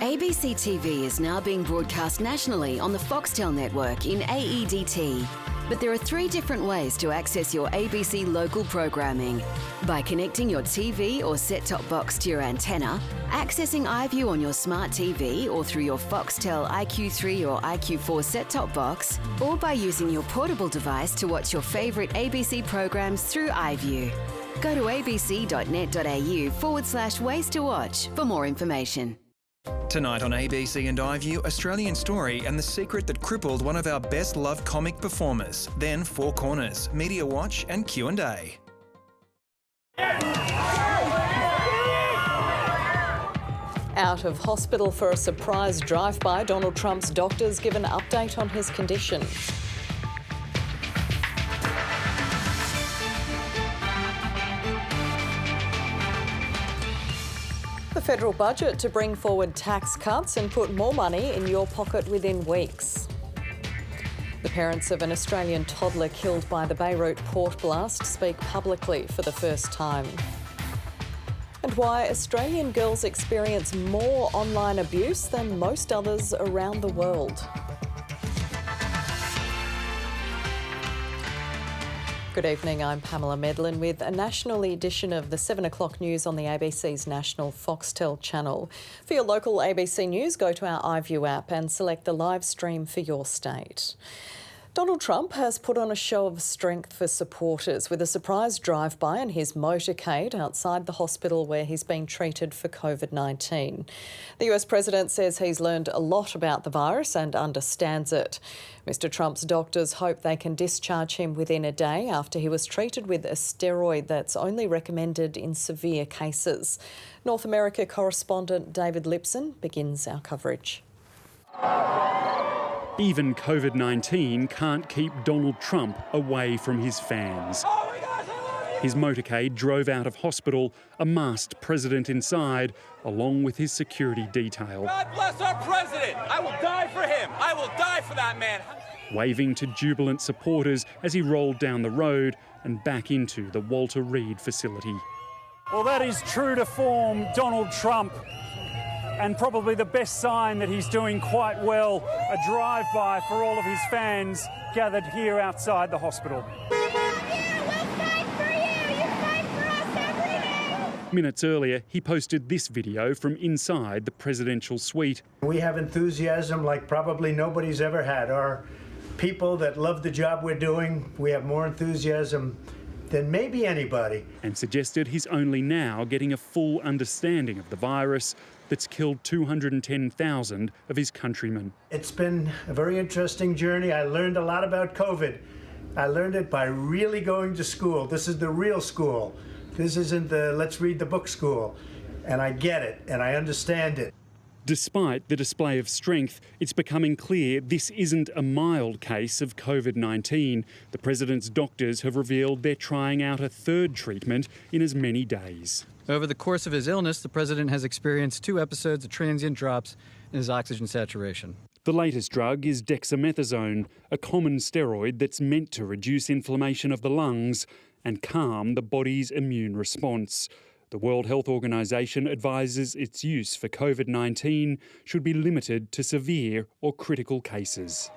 ABC TV is now being broadcast nationally on the Foxtel network in AEDT. But there are 3 different ways to access your ABC local programming. By connecting your TV or set-top box to your antenna, accessing iView on your smart TV or through your Foxtel IQ3 or IQ4 set-top box, or by using your portable device to watch your favourite ABC programs through iView. Go to abc.net.au/ways to watch for more information. Tonight on ABC and iView, Australian Story and the secret that crippled one of our best-loved comic performers. Then Four Corners, Media Watch and Q&A. Out of hospital for a surprise drive-by, Donald Trump's doctors give an update on his condition. The federal budget to bring forward tax cuts and put more money in your pocket within weeks. The parents of an Australian toddler killed by the Beirut port blast speak publicly for the first time. And why Australian girls experience more online abuse than most others around the world. Good evening, I'm Pamela Medlin with a national edition of the 7 o'clock news on the ABC's national Foxtel channel. For your local ABC news, go to our iView app and select the live stream for your state. Donald Trump has put on a show of strength for supporters with a surprise drive-by in his motorcade outside the hospital where he's being treated for COVID-19. The US president says he's learned a lot about the virus and understands it. Mr Trump's doctors hope they can discharge him within a day after he was treated with a steroid that's only recommended in severe cases. North America correspondent David Lipson begins our coverage. Even COVID-19 can't keep Donald Trump away from his fans. Oh my gosh, I love you! His motorcade drove out of hospital, a masked president inside, along with his security detail. God bless our president! I will die for him! I will die for that man! Waving to jubilant supporters as he rolled down the road and back into the Walter Reed facility. Well, that is true to form Donald Trump, and probably the best sign that he's doing quite well, a drive-by for all of his fans gathered here outside the hospital. Minutes earlier, he posted this video from inside the presidential suite. We have enthusiasm like probably nobody's ever had. Our people that love the job we're doing, we have more enthusiasm than maybe anybody. And suggested he's only now getting a full understanding of the virus that's killed 210,000 of his countrymen. It's been a very interesting journey. I learned a lot about COVID. I learned it by really going to school. This is the real school. This isn't the let's read the book school. And I get it, and I understand it. Despite the display of strength, it's becoming clear this isn't a mild case of COVID-19. The president's doctors have revealed they're trying out a third treatment in as many days. Over the course of his illness, the president has experienced 2 episodes of transient drops in his oxygen saturation. The latest drug is dexamethasone, a common steroid that's meant to reduce inflammation of the lungs and calm the body's immune response. The World Health Organization advises its use for COVID-19 should be limited to severe or critical cases.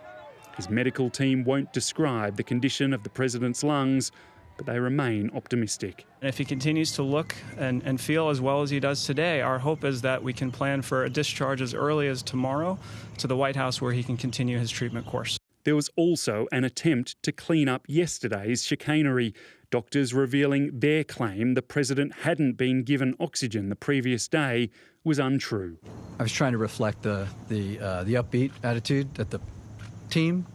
His medical team won't describe the condition of the president's lungs, but they remain optimistic. And if he continues to look and feel as well as he does today, our hope is that we can plan for a discharge as early as tomorrow to the White House where he can continue his treatment course. There was also an attempt to clean up yesterday's chicanery. Doctors revealing their claim the president hadn't been given oxygen the previous day was untrue. I was trying to reflect the upbeat attitude that the team,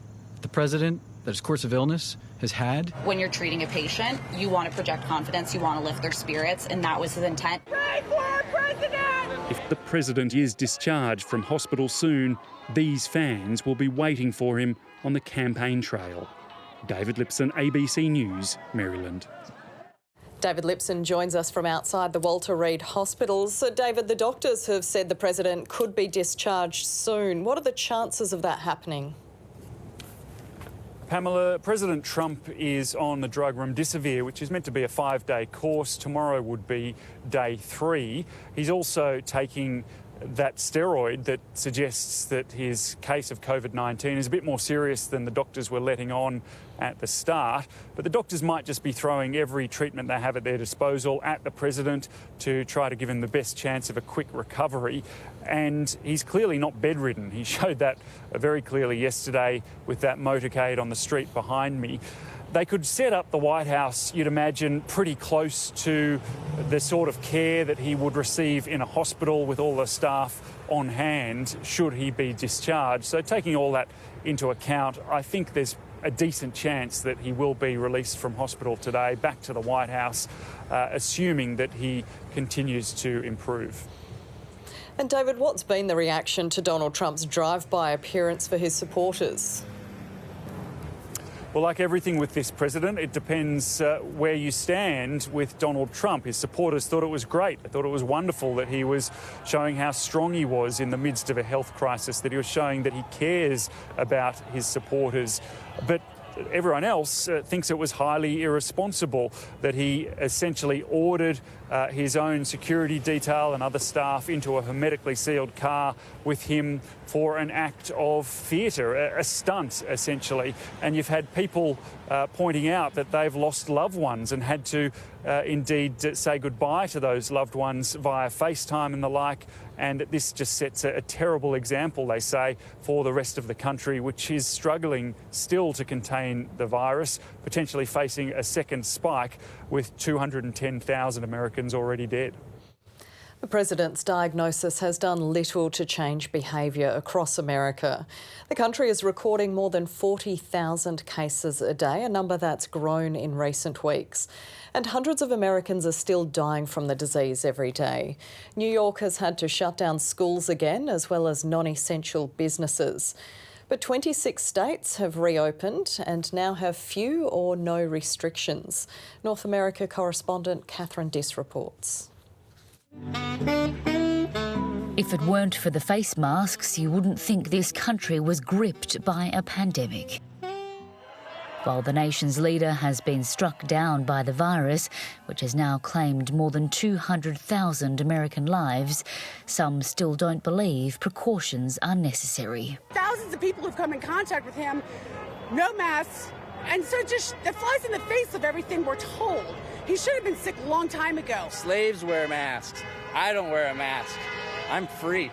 the president, that his course of illness has had. When you're treating a patient, you want to project confidence, you want to lift their spirits, and that was his intent. Pray for our president! If the president is discharged from hospital soon, these fans will be waiting for him on the campaign trail. David Lipson, ABC News, Maryland. David Lipson joins us from outside the Walter Reed Hospital. So, David, the doctors have said the president could be discharged soon. What are the chances of that happening? Pamela, President Trump is on the drug remdesivir, which is meant to be a 5-day course. Tomorrow would be day 3. He's also taking that steroid that suggests that his case of COVID-19 is a bit more serious than the doctors were letting on at the start. But the doctors might just be throwing every treatment they have at their disposal at the president to try to give him the best chance of a quick recovery. And he's clearly not bedridden. He showed that very clearly yesterday with that motorcade on the street behind me. They could set up the White House, you'd imagine, pretty close to the sort of care that he would receive in a hospital with all the staff on hand should he be discharged. So taking all that into account, I think there's a decent chance that he will be released from hospital today, back to the White House, assuming that he continues to improve. And David, what's been the reaction to Donald Trump's drive-by appearance for his supporters? Well, like everything with this president, it depends where you stand with Donald Trump. His supporters thought it was great. They thought it was wonderful that he was showing how strong he was in the midst of a health crisis, that he was showing that he cares about his supporters. But everyone else thinks it was highly irresponsible that he essentially ordered his own security detail and other staff into a hermetically sealed car with him for an act of theatre, a stunt essentially. And you've had people pointing out that they've lost loved ones and had to indeed say goodbye to those loved ones via FaceTime and the like. And this just sets a terrible example, they say, for the rest of the country, which is struggling still to contain the virus, potentially facing a second spike with 210,000 Americans already dead. The president's diagnosis has done little to change behaviour across America. The country is recording more than 40,000 cases a day, a number that's grown in recent weeks. And hundreds of Americans are still dying from the disease every day. New York has had to shut down schools again, as well as non-essential businesses. But 26 states have reopened and now have few or no restrictions. North America correspondent Catherine Diss reports. If it weren't for the face masks, you wouldn't think this country was gripped by a pandemic. While the nation's leader has been struck down by the virus, which has now claimed more than 200,000 American lives, some still don't believe precautions are necessary. Thousands of people have come in contact with him, no masks, and so it flies in the face of everything we're told. He should have been sick a long time ago. Slaves wear masks. I don't wear a mask. I'm free.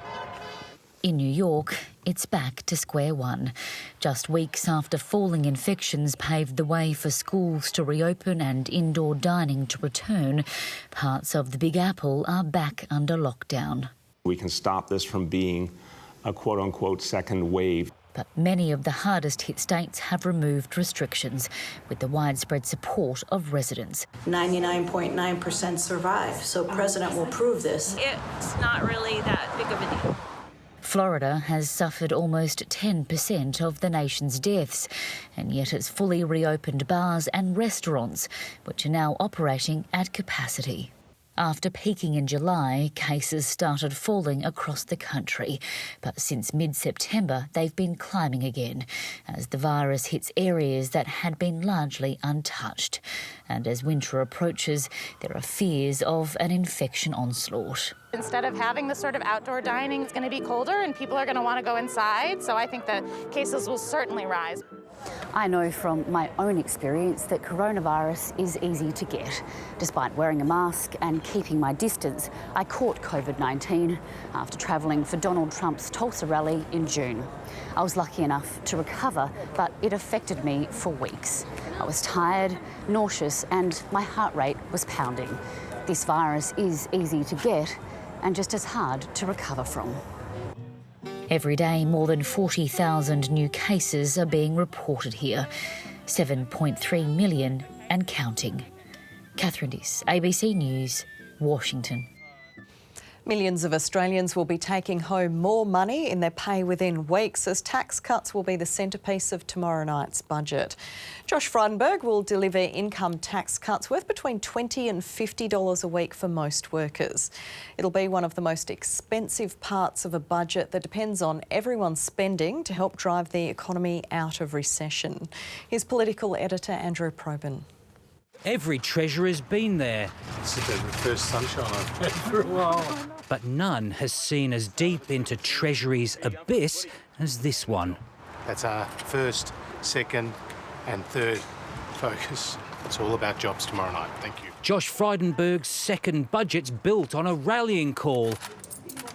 In New York, it's back to square one. Just weeks after falling infections paved the way for schools to reopen and indoor dining to return, parts of the Big Apple are back under lockdown. We can stop this from being a quote-unquote second wave. But many of the hardest-hit states have removed restrictions, with the widespread support of residents. 99.9% survive, so President will prove this. It's not really that big of a deal. Florida has suffered almost 10% of the nation's deaths, and yet it's fully reopened bars and restaurants, which are now operating at capacity. After peaking in July, cases started falling across the country. But since mid-September, they've been climbing again as the virus hits areas that had been largely untouched. And as winter approaches, there are fears of an infection onslaught. Instead of having this sort of outdoor dining, it's going to be colder and people are going to want to go inside. So I think the cases will certainly rise. I know from my own experience that coronavirus is easy to get. Despite wearing a mask and keeping my distance, I caught COVID-19 after travelling for Donald Trump's Tulsa rally in June. I was lucky enough to recover, but it affected me for weeks. I was tired, nauseous, and my heart rate was pounding. This virus is easy to get and just as hard to recover from. Every day, more than 40,000 new cases are being reported here, 7.3 million and counting. Catherine Diss, ABC News, Washington. Millions of Australians will be taking home more money in their pay within weeks as tax cuts will be the centrepiece of tomorrow night's budget. Josh Frydenberg will deliver income tax cuts worth between $20 and $50 a week for most workers. It'll be one of the most expensive parts of a budget that depends on everyone's spending to help drive the economy out of recession. Here's political editor Andrew Probyn. Every treasurer's been there. It's the first sunshine I've had for a while. but none has seen as deep into Treasury's abyss as this one. That's our first, second and third focus. It's all about jobs tomorrow night. Thank you. Josh Frydenberg's second budget's built on a rallying call.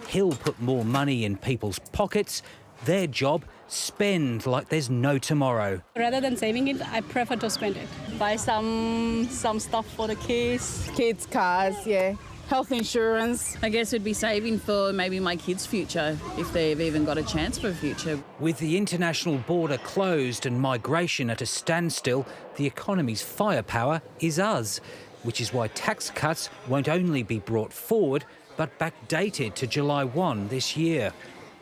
He'll put more money in people's pockets. Their job, spend like there's no tomorrow. Rather than saving it, I prefer to spend it. Buy some stuff for the kids. Kids' cars, yeah. Health insurance. I guess it'd be saving for maybe my kids' future, if they've even got a chance for a future. With the international border closed and migration at a standstill, the economy's firepower is us, which is why tax cuts won't only be brought forward, but backdated to July 1 this year.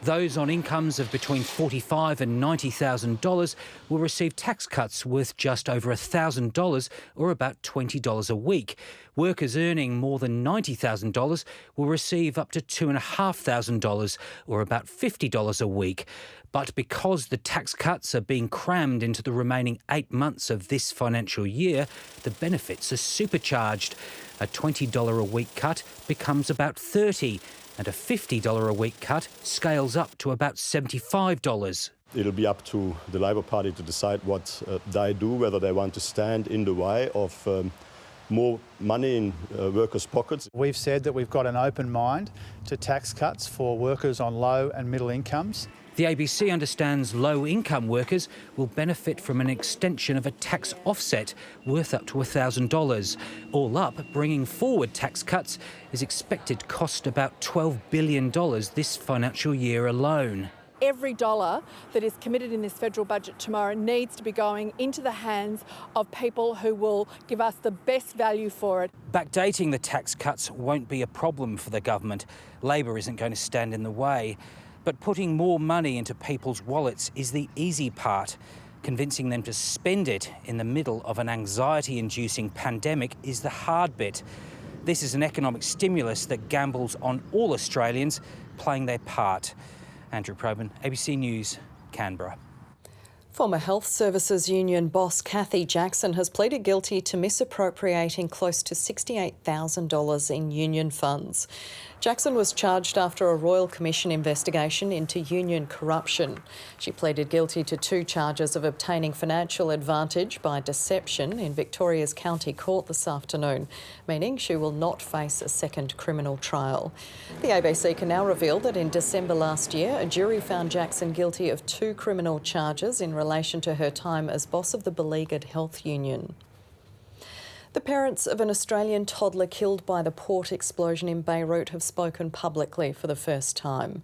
Those on incomes of between $45,000 and $90,000 will receive tax cuts worth just over $1,000 or about $20 a week. Workers earning more than $90,000 will receive up to $2,500 or about $50 a week. But because the tax cuts are being crammed into the remaining 8 months of this financial year, the benefits are supercharged. A $20 a week cut becomes about $30, and a $50 a week cut scales up to about $75. It'll be up to the Labour Party to decide what they do, whether they want to stand in the way of more money in workers' pockets. We've said that we've got an open mind to tax cuts for workers on low and middle incomes. The ABC understands low-income workers will benefit from an extension of a tax offset worth up to $1,000. All up, bringing forward tax cuts is expected to cost about $12 billion this financial year alone. Every dollar that is committed in this federal budget tomorrow needs to be going into the hands of people who will give us the best value for it. Backdating the tax cuts won't be a problem for the government. Labor isn't going to stand in the way. But putting more money into people's wallets is the easy part. Convincing them to spend it in the middle of an anxiety-inducing pandemic is the hard bit. This is an economic stimulus that gambles on all Australians playing their part. Andrew Probyn, ABC News, Canberra. Former Health Services Union boss Kathy Jackson has pleaded guilty to misappropriating close to $68,000 in union funds. Jackson was charged after a Royal Commission investigation into union corruption. She pleaded guilty to 2 charges of obtaining financial advantage by deception in Victoria's County Court this afternoon, meaning she will not face a second criminal trial. The ABC can now reveal that in December last year, a jury found Jackson guilty of 2 criminal charges in relation to her time as boss of the beleaguered health union. The parents of an Australian toddler killed by the port explosion in Beirut have spoken publicly for the first time.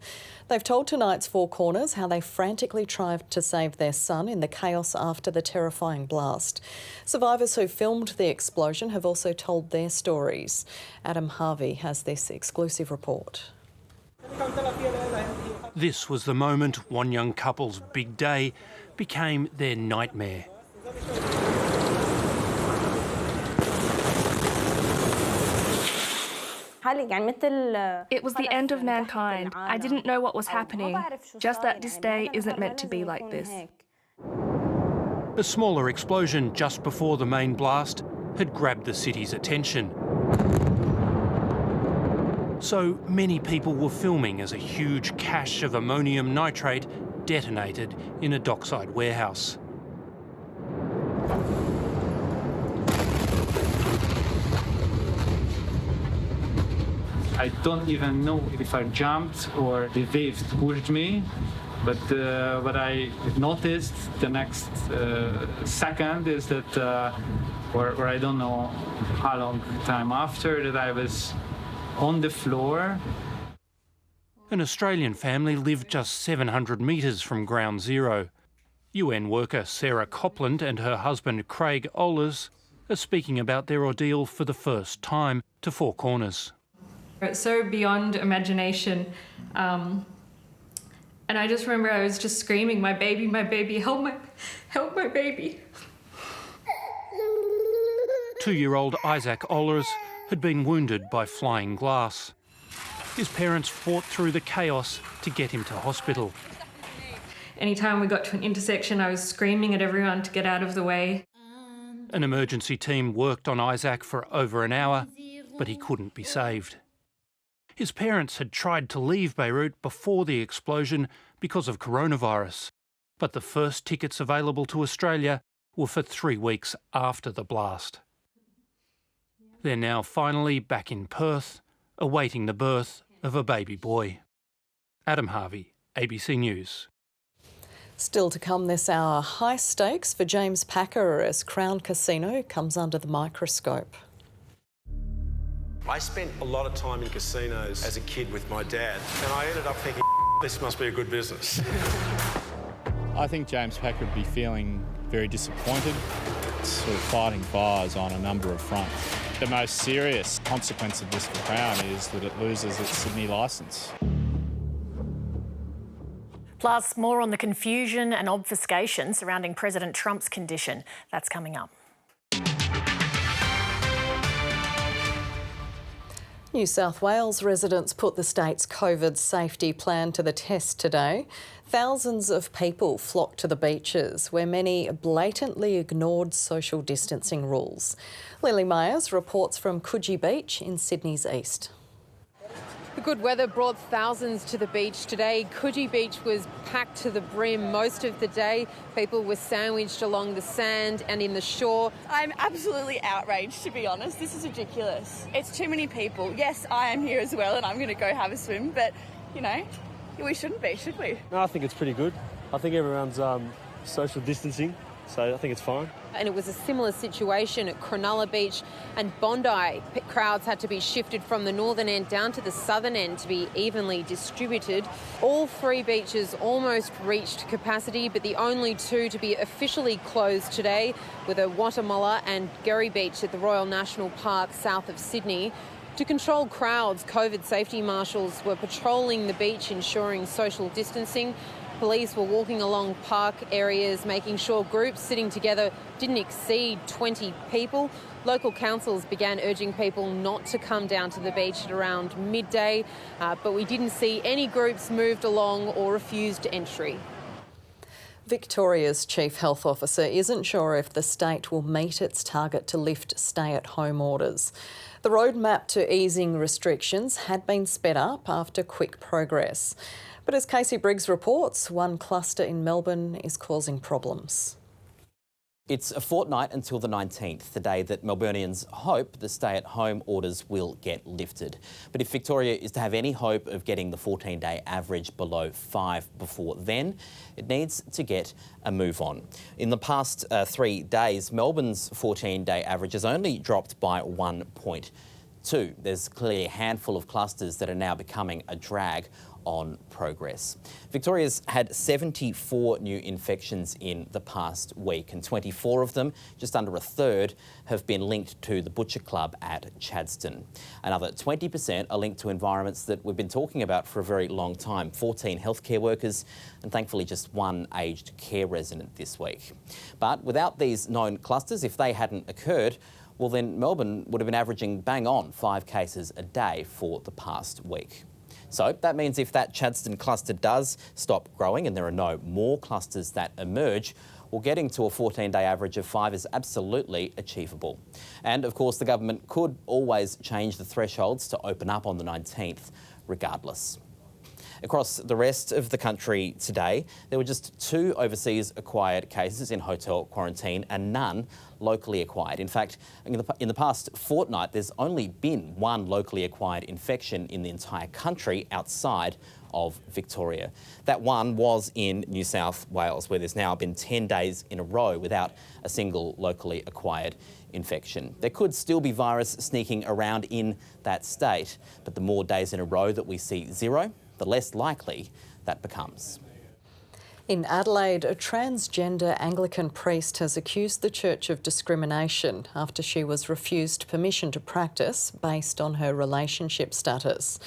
They've told tonight's Four Corners how they frantically tried to save their son in the chaos after the terrifying blast. Survivors who filmed the explosion have also told their stories. Adam Harvey has this exclusive report. This was the moment one young couple's big day became their nightmare. It was the end of mankind. I didn't know what was happening, just that this day isn't meant to be like this. A smaller explosion just before the main blast had grabbed the city's attention. So many people were filming as a huge cache of ammonium nitrate detonated in a dockside warehouse. I don't even know if I jumped or the waves pushed me, but what I noticed the next second is that, or I don't know how long time after, that I was on the floor. An Australian family lived just 700 metres from ground zero. UN worker Sarah Copland and her husband Craig Ohlers are speaking about their ordeal for the first time to Four Corners. It's so beyond imagination. And I just remember I was just screaming, my baby, help my baby. 2-year-old Isaac Ohlers had been wounded by flying glass. His parents fought through the chaos to get him to hospital. Anytime we got to an intersection, I was screaming at everyone to get out of the way. An emergency team worked on Isaac for over an hour, but he couldn't be saved. His parents had tried to leave Beirut before the explosion because of coronavirus, but the first tickets available to Australia were for 3 weeks after the blast. They're now finally back in Perth, awaiting the birth of a baby boy. Adam Harvey, ABC News. Still to come this hour, high stakes for James Packer as Crown Casino comes under the microscope. I spent a lot of time in casinos as a kid with my dad, and I ended up thinking, this must be a good business. I think James Packer would be feeling very disappointed. It's sort of fighting fires on a number of fronts. The most serious consequence of this for Crown is that it loses its Sydney licence. Plus, more on the confusion and obfuscation surrounding President Trump's condition. That's coming up. New South Wales residents put the state's COVID safety plan to the test today. Thousands of people flocked to the beaches, where many blatantly ignored social distancing rules. Lily Myers reports from Coogee Beach in Sydney's east. The good weather brought thousands to the beach today. Coogee Beach was packed to the brim most of the day. People were sandwiched along the sand and in the shore. I'm absolutely outraged, to be honest. This is ridiculous. It's too many people. Yes, I am here as well and I'm going to go have a swim, but, you know, we shouldn't be, should we? No, I think it's pretty good. I think everyone's social distancing, so I think it's fine. And it was a similar situation at Cronulla Beach and Bondi. Crowds had to be shifted from the northern end down to the southern end to be evenly distributed. All three beaches almost reached capacity, but the only two to be officially closed today were the Wattamulla and Gerry Beach at the Royal National Park south of Sydney. To control crowds, COVID safety marshals were patrolling the beach, ensuring social distancing. Police were walking along park areas, making sure groups sitting together didn't exceed 20 people. Local councils began urging people not to come down to the beach at around midday, but we didn't see any groups moved along or refused entry. Victoria's Chief Health Officer isn't sure if the state will meet its target to lift stay-at-home orders. The roadmap to easing restrictions had been sped up after quick progress. But as Casey Briggs reports, one cluster in Melbourne is causing problems. It's a fortnight until the 19th, the day that Melburnians hope the stay-at-home orders will get lifted. But if Victoria is to have any hope of getting the 14-day average below 5 before then, it needs to get a move on. In the past 3 days, Melbourne's 14-day average has only dropped by 1.2. There's clearly a handful of clusters that are now becoming a drag on progress. Victoria's had 74 new infections in the past week, and 24 of them, just under a third, have been linked to the Butcher Club at Chadstone. Another 20% are linked to environments that we've been talking about for a very long time, 14 healthcare workers and thankfully just one aged care resident this week. But without these known clusters, if they hadn't occurred, well then Melbourne would have been averaging bang on 5 cases a day for the past week. So that means if that Chadstone cluster does stop growing and there are no more clusters that emerge, well, getting to a 14-day average of 5 is absolutely achievable. And of course, the government could always change the thresholds to open up on the 19th regardless. Across the rest of the country today, there were just 2 overseas acquired cases in hotel quarantine and none locally acquired. In fact, in the past fortnight, there's only been 1 locally acquired infection in the entire country outside of Victoria. That one was in New South Wales, where there's now been 10 days in a row without a single locally acquired infection. There could still be virus sneaking around in that state, but the more days in a row that we see 0, the less likely that becomes. In Adelaide, a transgender Anglican priest has accused the church of discrimination after she was refused permission to practice based on her relationship status.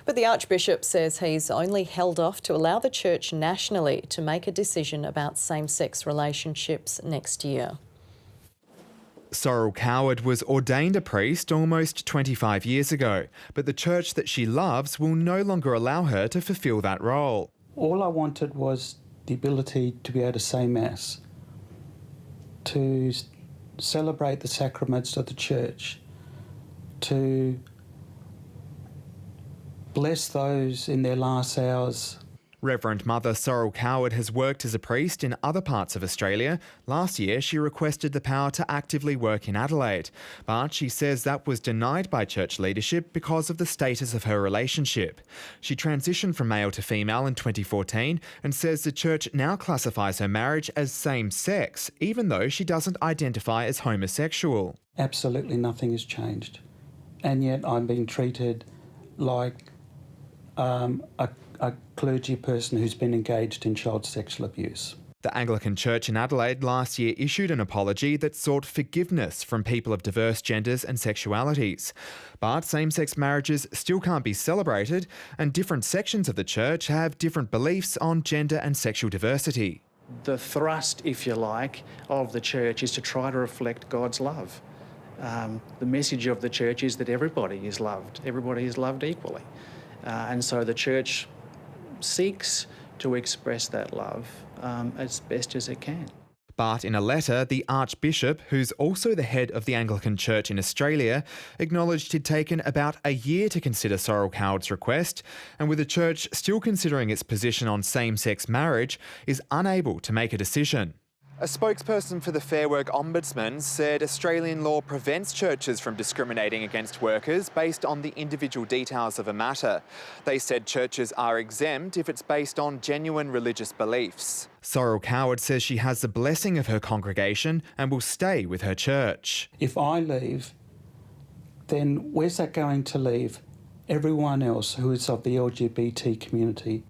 But the Archbishop says he's only held off to allow the church nationally to make a decision about same-sex relationships next year. Sorrel Coward was ordained a priest almost 25 years ago, but the church that she loves will no longer allow her to fulfil that role. All I wanted was the ability to be able to say Mass, to celebrate the sacraments of the church, to bless those in their last hours. Reverend Mother Sorrel Coward has worked as a priest in other parts of Australia. Last year, she requested the power to actively work in Adelaide, but she says that was denied by church leadership because of the status of her relationship. She transitioned from male to female in 2014 and says the church now classifies her marriage as same-sex, even though she doesn't identify as homosexual. Absolutely nothing has changed. And yet I'm being treated like a clergy person who's been engaged in child sexual abuse. The Anglican Church in Adelaide last year issued an apology that sought forgiveness from people of diverse genders and sexualities. But same-sex marriages still can't be celebrated, and different sections of the church have different beliefs on gender and sexual diversity. The thrust, if you like, of the church is to try to reflect God's love. The message of the church is that everybody is loved equally. And so the church seeks to express that love as best as it can. But in a letter, the Archbishop, who's also the head of the Anglican Church in Australia, acknowledged he'd taken about a year to consider Sorrel Coward's request, and with the church still considering its position on same-sex marriage, is unable to make a decision. A spokesperson for the Fair Work Ombudsman said Australian law prevents churches from discriminating against workers based on the individual details of a matter. They said churches are exempt if it's based on genuine religious beliefs. Sorrel Coward says she has the blessing of her congregation and will stay with her church. If I leave, then where's that going to leave everyone else who is of the LGBT community?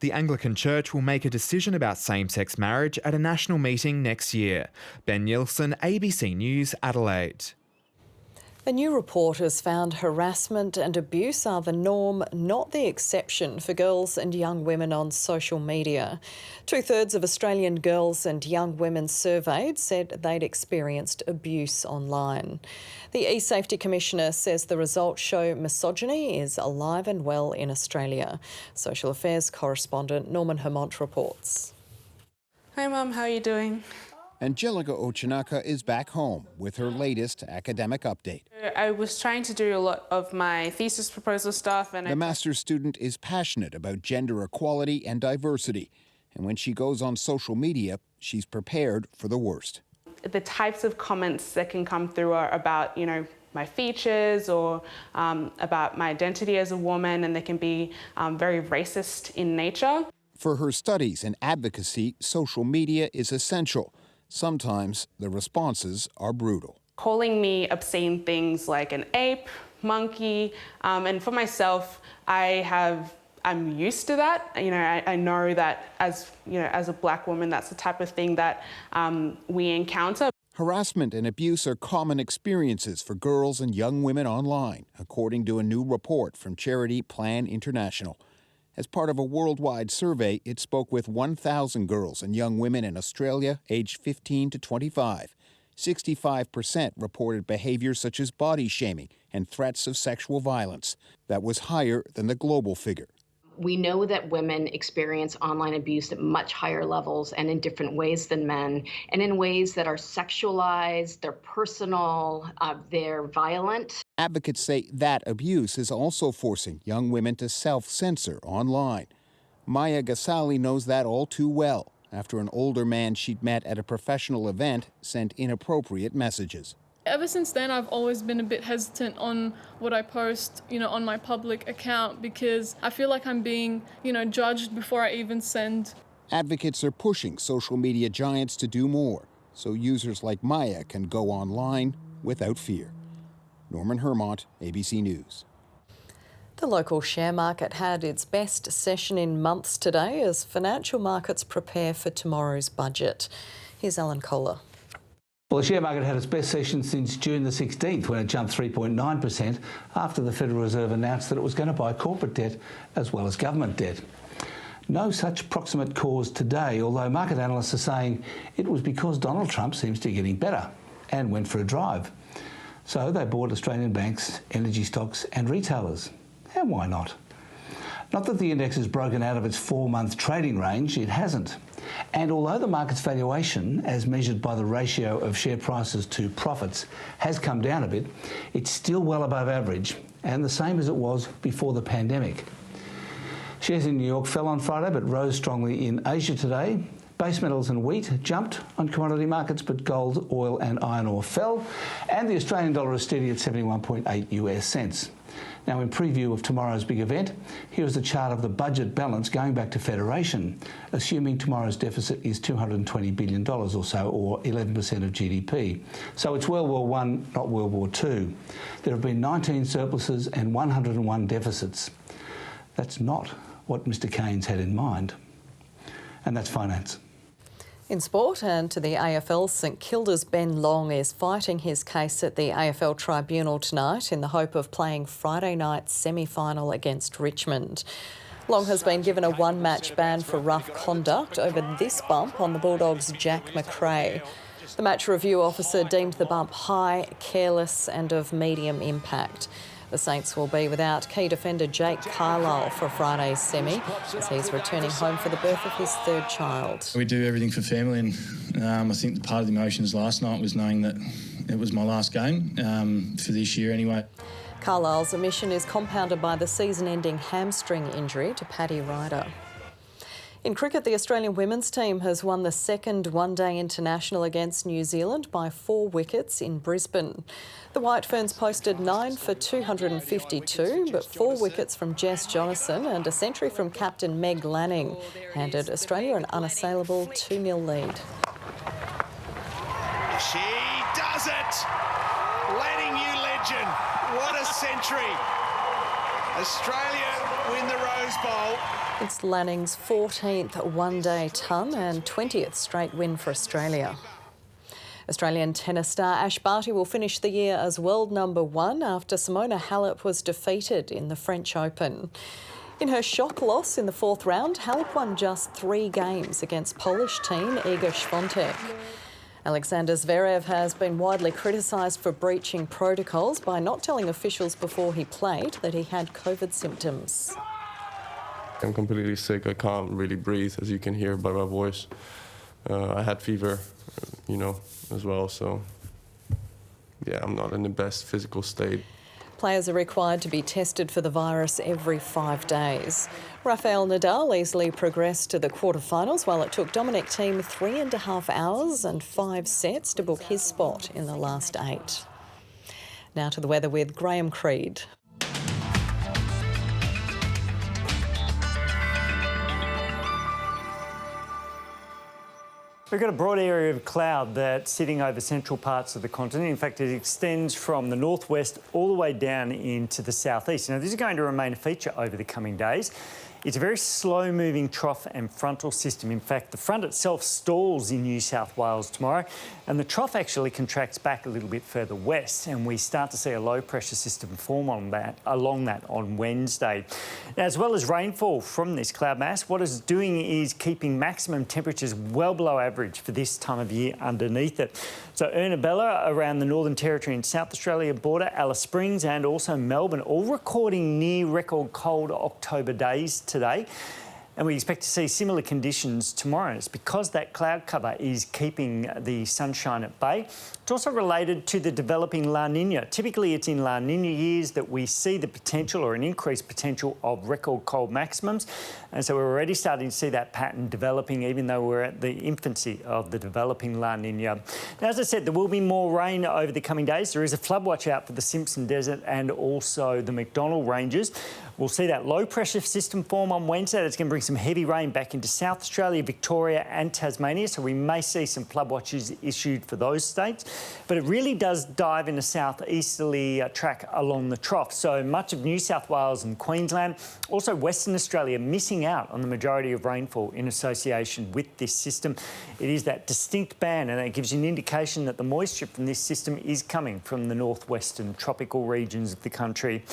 The Anglican Church will make a decision about same-sex marriage at a national meeting next year. Ben Nielsen, ABC News, Adelaide. A new report has found harassment and abuse are the norm, not the exception, for girls and young women on social media. 2/3 of Australian girls and young women surveyed said they'd experienced abuse online. The eSafety Commissioner says the results show misogyny is alive and well in Australia. Social Affairs correspondent Norman Hermont reports. Hi Mum, how are you doing? Angelica Ochinaka is back home with her latest academic update. I was trying to do a lot of my thesis proposal stuff and the master's student is passionate about gender equality and diversity. And when she goes on social media, she's prepared for the worst. The types of comments that can come through are about, my features or about my identity as a woman, and they can be very racist in nature. For her studies and advocacy, social media is essential. Sometimes the responses are brutal. Calling me obscene things like an ape, monkey, and for myself, I'm used to that. I know that as a black woman, that's the type of thing that we encounter. Harassment and abuse are common experiences for girls and young women online, according to a new report from charity Plan International. As part of a worldwide survey, it spoke with 1,000 girls and young women in Australia aged 15 to 25. 65% reported behaviour such as body shaming and threats of sexual violence. That was higher than the global figure. We know that women experience online abuse at much higher levels and in different ways than men, and in ways that are sexualized, they're personal, they're violent. Advocates say that abuse is also forcing young women to self-censor online. Maya Gasali knows that all too well after an older man she'd met at a professional event sent inappropriate messages. Ever since then, I've always been a bit hesitant on what I post, on my public account because I feel like I'm being, judged before I even send. Advocates are pushing social media giants to do more so users like Maya can go online without fear. Norman Hermont, ABC News. The local share market had its best session in months today as financial markets prepare for tomorrow's budget. Here's Alan Kohler. Well, the share market had its best session since June the 16th, when it jumped 3.9% after the Federal Reserve announced that it was going to buy corporate debt as well as government debt. No such proximate cause today, although market analysts are saying it was because Donald Trump seems to be getting better and went for a drive. So they bought Australian banks, energy stocks and retailers. And why not? Not that the index has broken out of its 4-month trading range, it hasn't. And although the market's valuation, as measured by the ratio of share prices to profits, has come down a bit, it's still well above average and the same as it was before the pandemic. Shares in New York fell on Friday but rose strongly in Asia today. Base metals and wheat jumped on commodity markets, but gold, oil and iron ore fell, and the Australian dollar is steady at 71.8 US cents. Now, in preview of tomorrow's big event, here's the chart of the budget balance going back to Federation, assuming tomorrow's deficit is $220 billion or so, or 11% of GDP. So it's World War I, not World War II. There have been 19 surpluses and 101 deficits. That's not what Mr Keynes had in mind. And that's finance. In sport and to the AFL, St Kilda's Ben Long is fighting his case at the AFL Tribunal tonight in the hope of playing Friday night's semi-final against Richmond. Long has been given a one-match ban for rough conduct over this bump on the Bulldogs' Jack McRae. The match review officer deemed the bump high, careless and of medium impact. The Saints will be without key defender Jake Carlisle for Friday's semi, as he's returning home for the birth of his third child. We do everything for family, and I think part of the emotions last night was knowing that it was my last game for this year anyway. Carlisle's omission is compounded by the season-ending hamstring injury to Paddy Ryder. In cricket, the Australian women's team has won the second one-day international against New Zealand by 4 wickets in Brisbane. The White Ferns posted 9 for 252, but 4 wickets from Jess Jonasson and a century from captain Meg Lanning handed Australia an unassailable 2-0 lead. She does it! Lanning, you legend. What a century. Australia win the Rose Bowl. It's Lanning's 14th one-day ton and 20th straight win for Australia. Australian tennis star Ash Barty will finish the year as world number 1 after Simona Halep was defeated in the French Open. In her shock loss in the 4th round, Halep won just 3 games against Polish teen Iga Świątek. Alexander Zverev has been widely criticised for breaching protocols by not telling officials before he played that he had COVID symptoms. I'm completely sick. I can't really breathe, as you can hear by my voice. I had fever, as well, so yeah, I'm not in the best physical state. Players are required to be tested for the virus every 5 days. Rafael Nadal easily progressed to the quarterfinals, while it took Dominic Thiem 3.5 hours and 5 sets to book his spot in the last 8. Now to the weather with Graham Creed. We've got a broad area of cloud that's sitting over central parts of the continent. In fact, it extends from the northwest all the way down into the southeast. Now, this is going to remain a feature over the coming days. It's a very slow-moving trough and frontal system. In fact, the front itself stalls in New South Wales tomorrow, and the trough actually contracts back a little bit further west, and we start to see a low-pressure system form along that on Wednesday. Now, as well as rainfall from this cloud mass, what it's doing is keeping maximum temperatures well below average for this time of year underneath it. So Ernabella around the Northern Territory and South Australia border, Alice Springs and also Melbourne, all recording near record cold October days today. And we expect to see similar conditions tomorrow. It's because that cloud cover is keeping the sunshine at bay. It's also related to the developing La Nina. Typically, it's in La Nina years that we see the potential or an increased potential of record cold maximums. And so we're already starting to see that pattern developing, even though we're at the infancy of the developing La Nina. Now, as I said, there will be more rain over the coming days. There is a flood watch out for the Simpson Desert and also the McDonnell Ranges. We'll see that low-pressure system form on Wednesday. That's going to bring some heavy rain back into South Australia, Victoria and Tasmania, so we may see some flood watches issued for those states. But it really does dive in a southeasterly track along the trough. So much of New South Wales and Queensland, also Western Australia, missing out on the majority of rainfall in association with this system. It is that distinct band, and that gives you an indication that the moisture from this system is coming from the northwestern tropical regions of the country.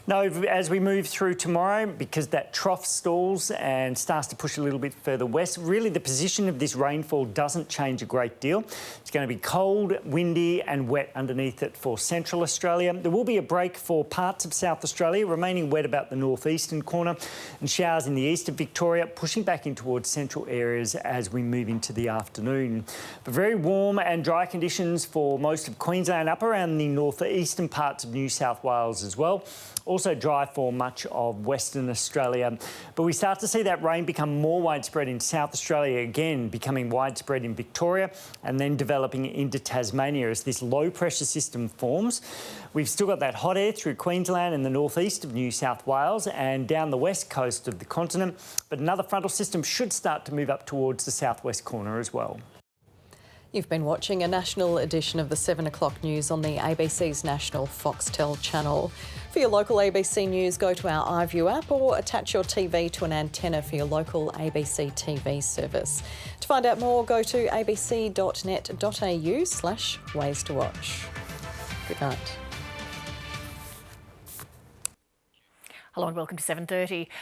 Now, as we move through tomorrow because that trough stalls and starts to push a little bit further west. Really, the position of this rainfall doesn't change a great deal. It's going to be cold, windy and wet underneath it for central Australia. There will be a break for parts of South Australia, remaining wet about the northeastern corner, and showers in the east of Victoria, pushing back in towards central areas as we move into the afternoon. But very warm and dry conditions for most of Queensland, up around the northeastern parts of New South Wales as well. Also dry for much of Western Australia. But we start to see that rain become more widespread in South Australia again, becoming widespread in Victoria and then developing into Tasmania as this low pressure system forms. We've still got that hot air through Queensland and the northeast of New South Wales and down the west coast of the continent. But another frontal system should start to move up towards the southwest corner as well. You've been watching a national edition of the 7 o'clock news on the ABC's national Foxtel channel. For your local ABC news, go to our iView app or attach your TV to an antenna for your local ABC TV service. To find out more, go to abc.net.au/ways to watch. Good night. Hello and welcome to 7:30.